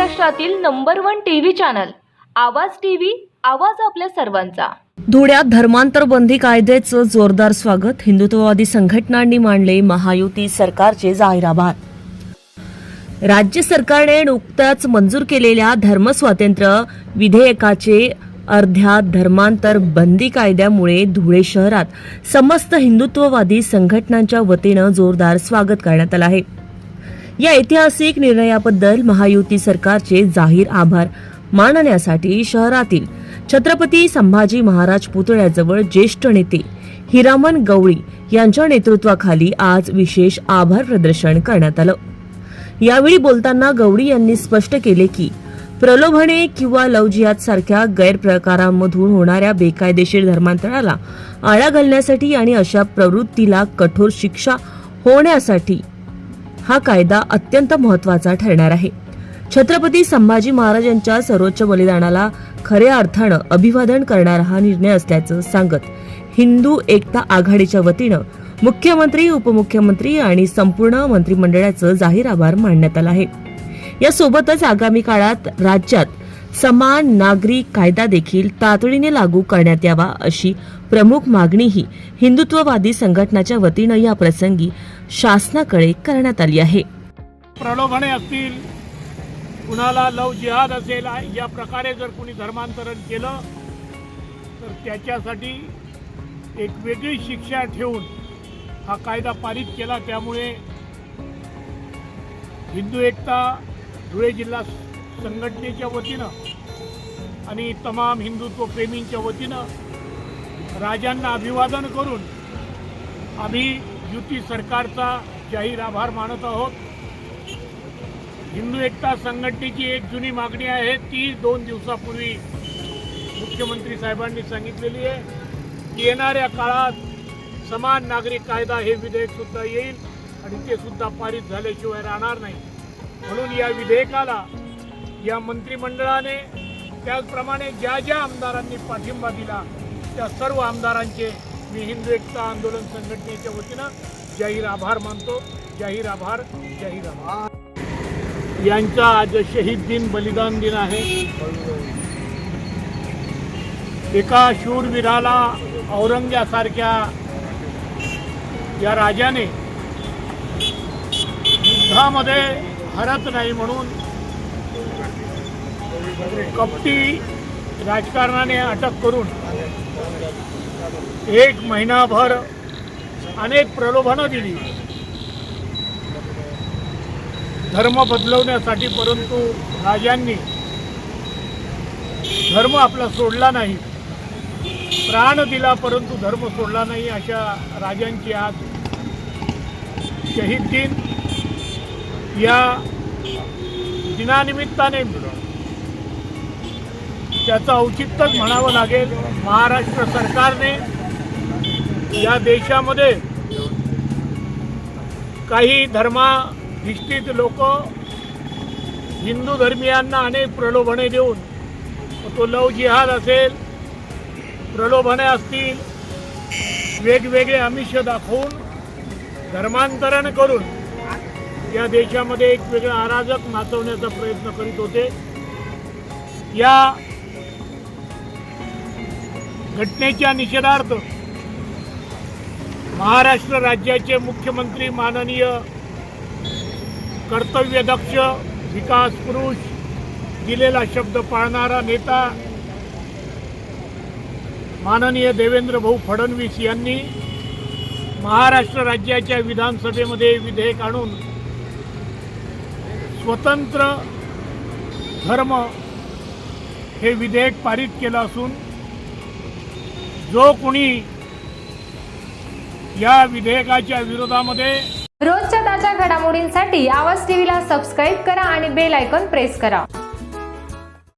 महाराष्ट्रातील number 1 TV channel आवाज TV, आवाज आपल्या सर्वांचा। धुळ्यात धर्मांतर बंदी कायद्याचं जोरदार स्वागत। हिंदुत्ववादी संघटनांनी मांडले महायुती सरकारचे जाहीर आभार। राज्य सरकारने नुकत्याच मंजूर केलेल्या धर्मस्वातंत्र्य विधेयकाचे अर्ध्या धर्मांतर बंदी कायद्यामुळे धुळे शहरात समस्त हिंदुत्ववादी संघटनांच्या वतीनं जोरदार स्वागत करण्यात आलं आहे। या ऐतिहासिक निर्णयाबद्दल महायुती सरकारचे जाहीर आभार मानण्यासाठी शहरातील छत्रपती संभाजी महाराज पुतळ्याजवळ ज्येष्ठ नेते हिरामन गवळी यांच्या नेतृत्वाखाली आज विशेष आभार प्रदर्शन करण्यात आलं। यावेळी बोलताना गवळी यांनी स्पष्ट केले की प्रलोभने किंवा लव्ह जिहाद सारख्या गैरप्रकारांमधून होणाऱ्या बेकायदेशीर धर्मांतराला आळा घालण्यासाठी आणि अशा प्रवृत्तीला कठोर शिक्षा होण्यासाठी हा कायदा अत्यंत महत्त्वाचा ठरणार आहे। छत्रपती संभाजी महाराजांच्या सर्वोच्च बलिदानाला खऱ्या अर्थानं अभिवादन करणारा हा निर्णय असल्याचं सांगत हिंदू एकता आघाडीच्या वतीनं मुख्यमंत्री, उपमुख्यमंत्री आणि संपूर्ण मंत्रिमंडळाचं जाहीर आभार मानण्यात आला आहे। यासोबतच आगामी काळात राज्यात समान नागरी कायदा देखील तातडीने लागू करण्यात यावा अशी प्रमुख मागणीही हिंदुत्ववादी संघटनाच्या वतीनं या प्रसंगी शासनाकडे करण्यात आली आहे। प्रलोभने असतील, कुणाला लव जिहाद असेल, या प्रकारे जर कुणी धर्मांतरण केलं तर त्याच्यासाठी एक वेगळी शिक्षा ठेवून हा कायदा पारित केला। त्यामुळे हिंदू एकता धुळे जिल्हा संघटनेच्या वतीनं आणि तमाम हिंदुत्व प्रेमींच्या वतीनं राजांना अभिवादन करून आम्ही युती सरकारचा जाहीर आभार मानत आहोत। हिंदू एकता संघटनेची एक जुनी मागणी आहे, ती 2 दिवसापूर्वी मुख्यमंत्री साहेबांनी सांगितलेली आहे की येणाऱ्या काळात समान नागरिक कायदा हे विधेयक सुद्धा येईल आणि ते सुद्धा पारित झाल्याशिवाय राहणार नाही। म्हणून या विधेयकाला या मंत्रिमंडळाने त्याचप्रमाणे ज्या ज्या आमदारांनी पाठिंबा दिला त्या सर्व आमदारांचे मी हिंदू एकता आंदोलन संघटनेच्या वतीनं जाहीर आभार मानतो। जाहीर आभार, जाहीर आभार। यांचा आज शहीद दिन, बलिदान दिन आहे। एका शूरवीराला औरंग्यासारख्या या राजाने युद्धामध्ये हरत नाही म्हणून कपटी राजकारणाने अटक करून 1 महिनाभर अनेक प्रलोभनं दिली धर्म बदलवण्यासाठी, परंतु राजांनी धर्म आपला सोडला नाही, प्राण दिला परंतु धर्म सोडला नाही। अशा राजांची आज शहीद दिन, या दिनानिमित्ताने त्याचं औचित्यच म्हणावं लागेल। महाराष्ट्र सरकारने या देशामध्ये काही धर्माधिष्ठित लोक हिंदू धर्मियांना अनेक प्रलोभने देऊन, तो लव जिहाद असेल, प्रलोभने असतील, वेगवेगळे आमिष दाखवून धर्मांतरण करून या देशामध्ये एक वेगळा अराजक नाचवण्याचा प्रयत्न करीत होते। या घटनेच्या निषेधार्थ महाराष्ट्र राज्याचे मुख्यमंत्री, माननीय कर्तव्यदक्ष विकास पुरुष, दिलेला शब्द पाळणारा नेता माननीय देवेंद्र भाऊ फडणवीस यांनी महाराष्ट्र राज्याच्या विधानसभेमध्ये विधेयक आणून स्वतंत्र धर्म हे विधेयक पारित केलं असून जो कोणी या विधेयकाच्या विरोधामध्ये रोजच्या ताज्या घडामोडींसाठी आवाज टीव्हीला सबस्क्राईब करा आणि बेल आयकॉन प्रेस करा।